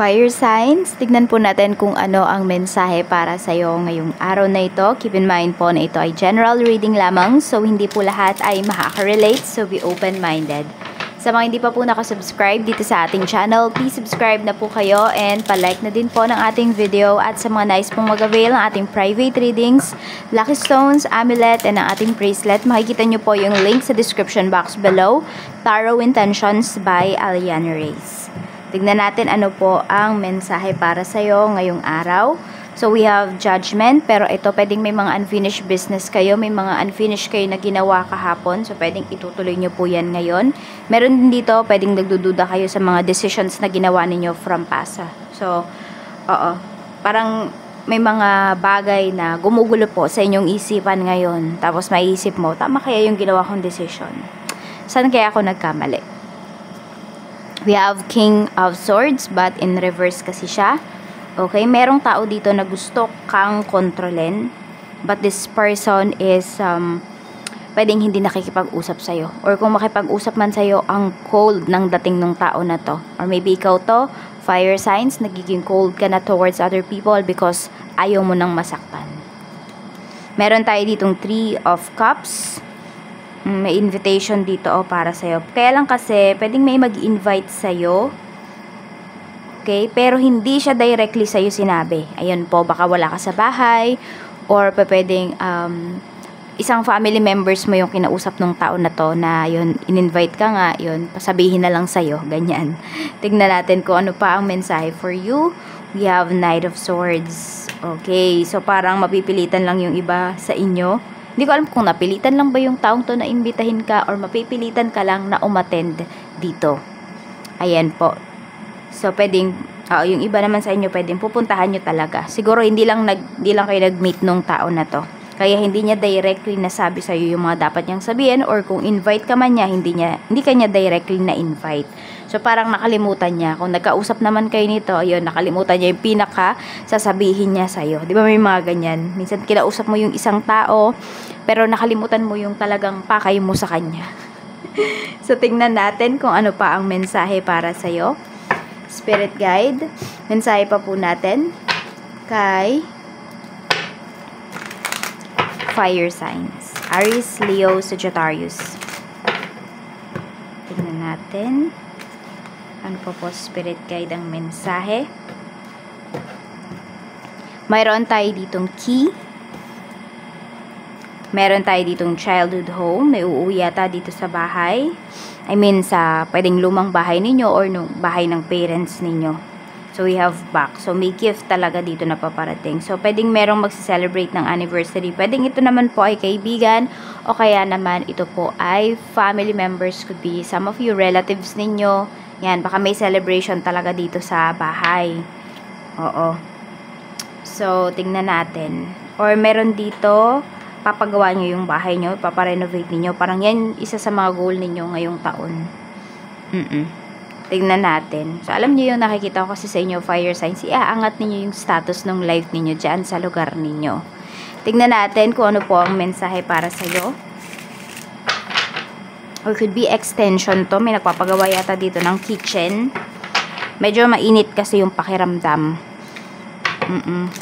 Fire signs, tignan po natin kung ano ang mensahe para sa iyo ngayong araw na ito. Keep in mind po na ito ay general reading lamang, so hindi po lahat ay makaka-relate, so be open-minded. Sa mga hindi pa po nakasubscribe dito sa ating channel, please subscribe na po kayo and palike na din po ng ating video. At sa mga nais pong mag-avail ng ating private readings, lucky stones, amulet, and ang ating bracelet, makikita nyo po yung link sa description box below. Tarot Intentions by Aliana Reyes. Tignan natin ano po ang mensahe para sa iyo ngayong araw. So we have Judgment, pero ito pwedeng may mga unfinished business kayo, may mga unfinished kayo na ginawa kahapon, so pwedeng itutuloy nyo po yan ngayon. Meron din dito, pwedeng nagdududa kayo sa mga decisions na ginawa ninyo from past. So, parang may mga bagay na gumugulo po sa inyong isipan ngayon, tapos maiisip mo, tama kaya yung ginawa kong decision? Saan kaya ako nagkamali? We have King of Swords, but in reverse kasi siya. Okay, merong tao dito na gusto kang kontrolin, but this person is pwedeng hindi nakikipag-usap sa'yo. Or kung makipag-usap man sa'yo, ang cold ng dating ng tao na to. Or maybe ikaw to, fire signs, nagiging cold ka na towards other people because ayaw mo nang masaktan. Meron tayo ditong 3 of Cups. May invitation dito para sa'yo. Kaya lang kasi, pwedeng may mag-invite sa'yo. Okay? Pero hindi siya directly sa'yo sinabi. Ayun po, baka wala ka sa bahay, or pwedeng isang family members mo yung kinausap ng tao na to, na yun, in-invite ka nga, yun, pasabihin na lang sa'yo, ganyan. Tignan natin kung ano pa ang mensahe for you. We have Knight of Swords. Okay, so parang mapipilitan lang yung iba sa inyo. Hindi ko alam kung napilitan lang ba yung taong to na imbitahin ka, or mapipilitan ka lang na umattend dito. Ayan po. So, pwedeng, yung iba naman sa inyo, pwedeng pupuntahan nyo talaga. Siguro, hindi lang kayo nag-meet nung tao na to. Kaya, hindi niya directly nasabi sa'yo yung mga dapat niyang sabihin, or kung invite ka man niya, hindi ka niya directly na-invite. So, parang nakalimutan niya. Kung nagkausap naman kayo nito, ayun, nakalimutan niya yung sasabihin niya sa'yo. Di ba may mga ganyan? Minsan, kinausap mo yung isang tao, pero nakalimutan mo yung talagang pakay mo sa kanya. So, tingnan natin kung ano pa ang mensahe para sa'yo. Spirit Guide, mensahe pa po natin kay Fire Signs, Aries, Leo, Sagittarius. Tingnan natin ano po Spirit Guide ang mensahe. Mayroon tayo ditong key, meron tayo ditong childhood home, may uuwi yata dito sa bahay. I mean, sa pwedeng lumang bahay ninyo or nung bahay ng parents ninyo. So, we have back. So, may gift talaga dito na paparating. So, pwedeng merong magse-celebrate ng anniversary. Pwedeng ito naman po ay kaibigan, o kaya naman ito po ay family members, could be some of you relatives ninyo. Yan, baka may celebration talaga dito sa bahay. Oo. So, tingnan natin. Or meron dito, papagawa nyo yung bahay nyo, paparenovate niyo. Parang yan, isa sa mga goal ninyo ngayong taon. Tingnan natin. So, alam niyo yung nakikita ko kasi sa inyo, fire signs, iaangat niyo yung status ng life niyo dyan sa lugar ninyo. Tingnan natin kung ano po ang mensahe para sa'yo. Or could be extension to. May nagpapagawa yata dito ng kitchen. Medyo mainit kasi yung pakiramdam.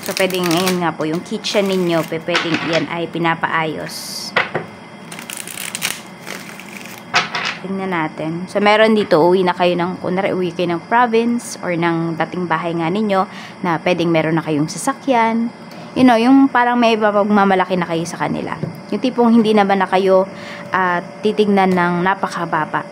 So, pwedeng, ngayon nga po, yung kitchen ninyo, pwedeng yan ay pinapaayos. Tingnan natin. So, meron dito, uwi na kayo kunwari, uwi kayo ng province, or ng dating bahay nga ninyo, na pwedeng meron na kayong sasakyan. You know, yung parang may pagmamalaki na kayo sa kanila. Yung tipong hindi naman na kayo titignan ng napakababa.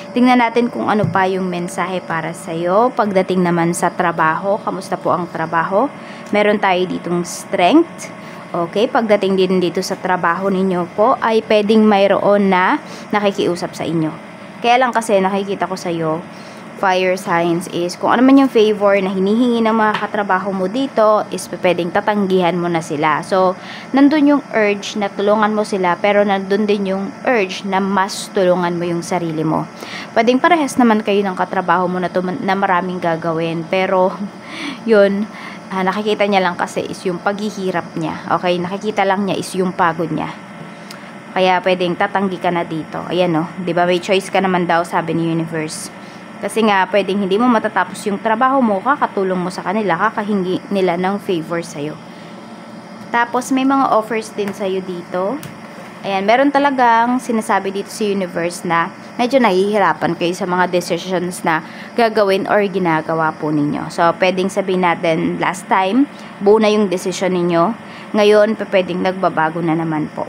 Tingnan natin kung ano pa yung mensahe para sa'yo. Pagdating naman sa trabaho, kamusta po ang trabaho? Meron tayo ditong strength. Okay, pagdating din dito sa trabaho ninyo po, ay pwedeng mayroon na nakikiusap sa inyo. Kaya lang kasi nakikita ko sa'yo, fire signs, is kung ano man yung favor na hinihingi ng mga katrabaho mo dito, is pwedeng tatanggihan mo na sila. So, nandun yung urge na tulungan mo sila, pero nandun din yung urge na mas tulungan mo yung sarili mo. Pwedeng parehas naman kayo ng katrabaho mo na maraming gagawin, pero yun, nakikita niya lang kasi is yung paghihirap niya. Okay, nakikita lang niya is yung pagod niya. Kaya pwedeng tatanggi ka na dito. Ayan, no, 'di ba? May choice ka naman daw, sabi ni Universe. Kasi nga, pwedeng hindi mo matatapos yung trabaho mo, kakatulong mo sa kanila, kakahingi nila ng favor sa'yo. Tapos, may mga offers din sa'yo dito. Ayan, meron talagang sinasabi dito sa universe na medyo nahihirapan kayo sa mga decisions na gagawin or ginagawa po ninyo. So, pwedeng sabihin natin, last time, buo na yung decision ninyo. Ngayon, pwedeng nagbabago na naman po.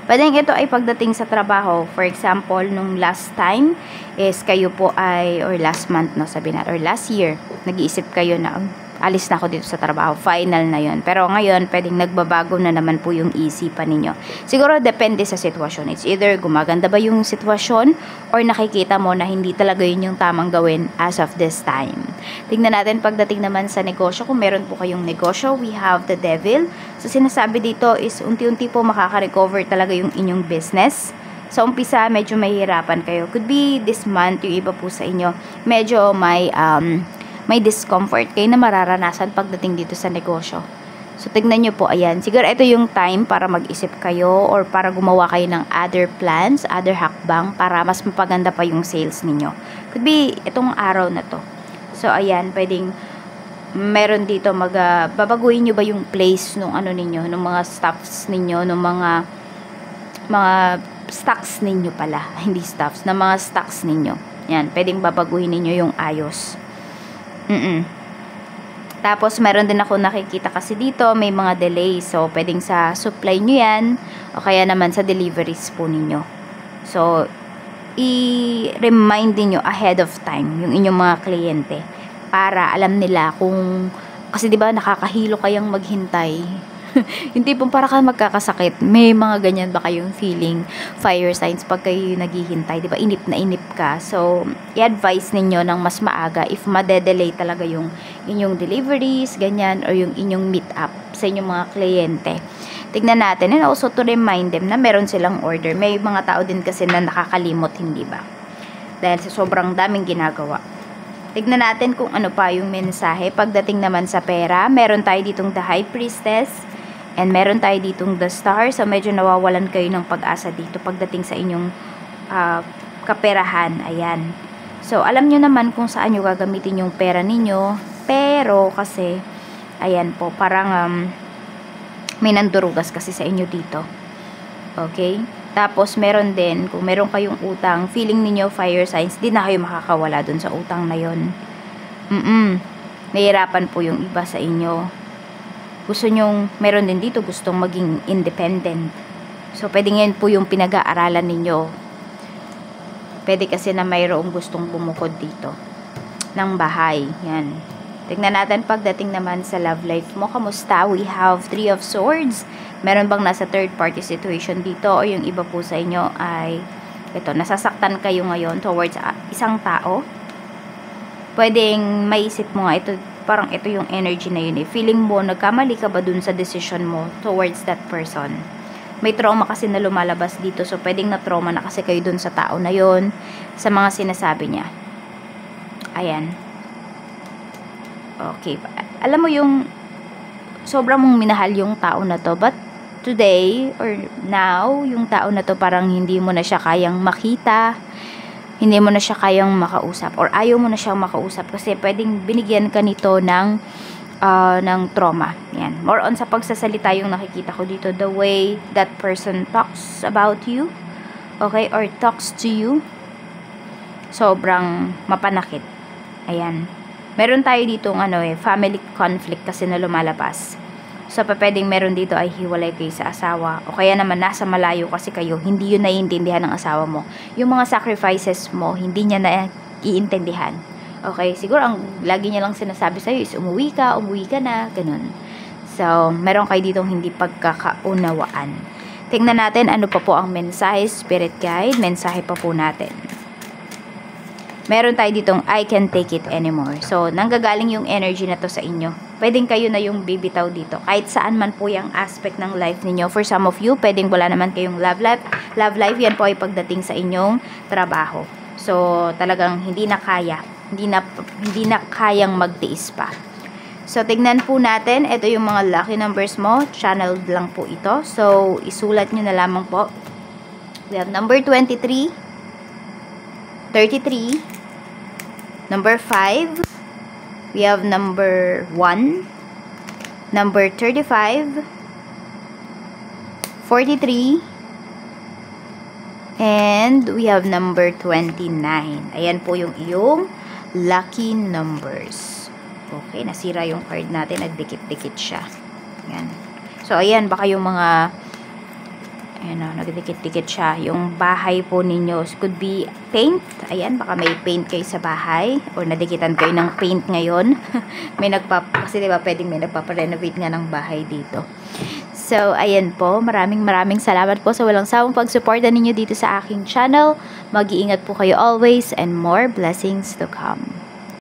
Pwedeng ito ay pagdating sa trabaho. For example, nung last time is kayo po ay, or last month, no, sabihin natin, or last year, nag-iisip kayo na, alis na ako dito sa trabaho, final na yon. Pero ngayon, pwedeng nagbabago na naman po yung isipan ninyo. Siguro, depende sa sitwasyon. It's either gumaganda ba yung sitwasyon or nakikita mo na hindi talaga yun yung tamang gawin as of this time. Tingnan natin pagdating naman sa negosyo. Kung meron po kayong negosyo, we have the devil. So, sinasabi dito is unti-unti po makaka-recover talaga yung inyong business. Sa umpisa, medyo mahihirapan kayo. Could be this month, yung iba po sa inyo, medyo may discomfort kayo na mararanasan pagdating dito sa negosyo. So, tignan nyo po, ayan. Siguro ito yung time para mag-isip kayo or para gumawa kayo ng other plans, other hakbang para mas mapaganda pa yung sales ninyo. Could be itong araw na to. So, ayan, pwedeng meron dito babaguhin nyo ba yung place nung ano ninyo, nung mga stuffs ninyo, nung mga stocks ninyo pala. Hindi stuffs, na mga stocks ninyo. Yan, pwedeng babaguhin ninyo yung ayos. Tapos, meron din ako nakikita kasi dito, may mga delays. So, pwedeng sa supply nyo yan, o kaya naman sa deliveries po ninyo. So, i-remind niyo ahead of time yung inyong mga kliyente para alam nila kung, kasi diba nakakahilo kayang maghintay. Hindi po para ka magkakasakit. May mga ganyan ba kayong feeling, fire signs pag kayo naghihintay, diba inip na inip ka. So, i-advise ninyo ng mas maaga if madedelay talaga yung inyong deliveries, ganyan, or yung inyong meet up sa inyong mga kliyente. Tignan natin, and also to remind them na meron silang order. May mga tao din kasi na nakakalimot, hindi ba? Dahil sa sobrang daming ginagawa. Tignan natin kung ano pa yung mensahe. Pagdating naman sa pera, meron tayo ditong the High Priestess, and meron tayo ditong the Star. So, medyo nawawalan kayo ng pag-asa dito pagdating sa inyong kaperahan. Ayan. So, alam nyo naman kung saan nyo gagamitin yung pera ninyo. Pero, kasi, ayan po, parang may nandurugas kasi sa inyo dito. Okay? Tapos, meron din, kung meron kayong utang, feeling ninyo fire signs, di na kayo makakawala dun sa utang na yun. Nahihirapan po yung iba sa inyo. Gusto nyong, meron din dito, gustong maging independent. So, pwede ngayon po yung pinag-aaralan ninyo. Pwede kasi na mayroong gustong bumukod dito ng bahay. Yan. Tignan natin pagdating naman sa love life mo. Kamusta? We have 3 of Swords. Meron bang nasa third party situation dito? O yung iba po sa inyo ay, ito, nasasaktan kayo ngayon towards isang tao. Pwedeng maisip mo nga, ito, parang ito yung energy na yun eh. Feeling mo, nagkamali ka ba dun sa decision mo towards that person? May trauma kasi na lumalabas dito. So, pwedeng na-trauma na kasi kayo dun sa tao na yun, sa mga sinasabi niya. Ayan. Okay. Alam mo yung sobrang mong minahal yung tao na to, but today or now, yung tao na to parang hindi mo na siya kayang makita, hindi mo na siya kayang makausap, or ayaw mo na siyang makausap kasi pwedeng binigyan ka nito ng trauma. Yan. More on sa pagsasalita yung nakikita ko dito, the way that person talks about you, okay, or talks to you, sobrang mapanakit. Ayan. Meron tayo dito family conflict kasi na lumalabas. So, pwedeng meron dito ay hiwalay kayo sa asawa. O kaya naman nasa malayo kasi kayo, hindi yun naiintindihan ng asawa mo. Yung mga sacrifices mo, hindi niya naiintindihan. Okay? Siguro, ang lagi niya lang sinasabi sa'yo is umuwi ka na, ganun. So, meron kayo ditong hindi pagkakaunawaan. Tingnan natin ano pa po ang mensahe, spirit guide, mensahe pa po natin. Meron tayo ditong I can't take it anymore. So, nanggagaling yung energy na to sa inyo. Pwedeng kayo na yung bibitaw dito. Kahit saan man po yung aspect ng life ninyo. For some of you, pwedeng wala naman kayong love life. Love life, yan po ay pagdating sa inyong trabaho. So, talagang hindi na kaya. Hindi na kayang magtiis pa. So, tignan po natin. Ito yung mga lucky numbers mo. Channeled lang po ito. So, isulat nyo na lamang po. We have number 23, 33, number 5, we have number 1, number 35, 43, and we have number 29. Ayan po yung iyong lucky numbers. Okay, nasira yung card natin, nagdikit-dikit siya. Ayan. So, ayan, baka yung mga, ayan o, nagdikit-dikit siya. Yung bahay po ninyo, could be paint. Ayan, baka may paint kayo sa bahay, or nadikitan kayo ng paint ngayon. Kasi diba, pwedeng may nagpaparenovate nga ng bahay dito. So, ayan po, maraming salamat po sa walang sawang pagsuporta ninyo dito sa aking channel. Mag-iingat po kayo always, and more blessings to come.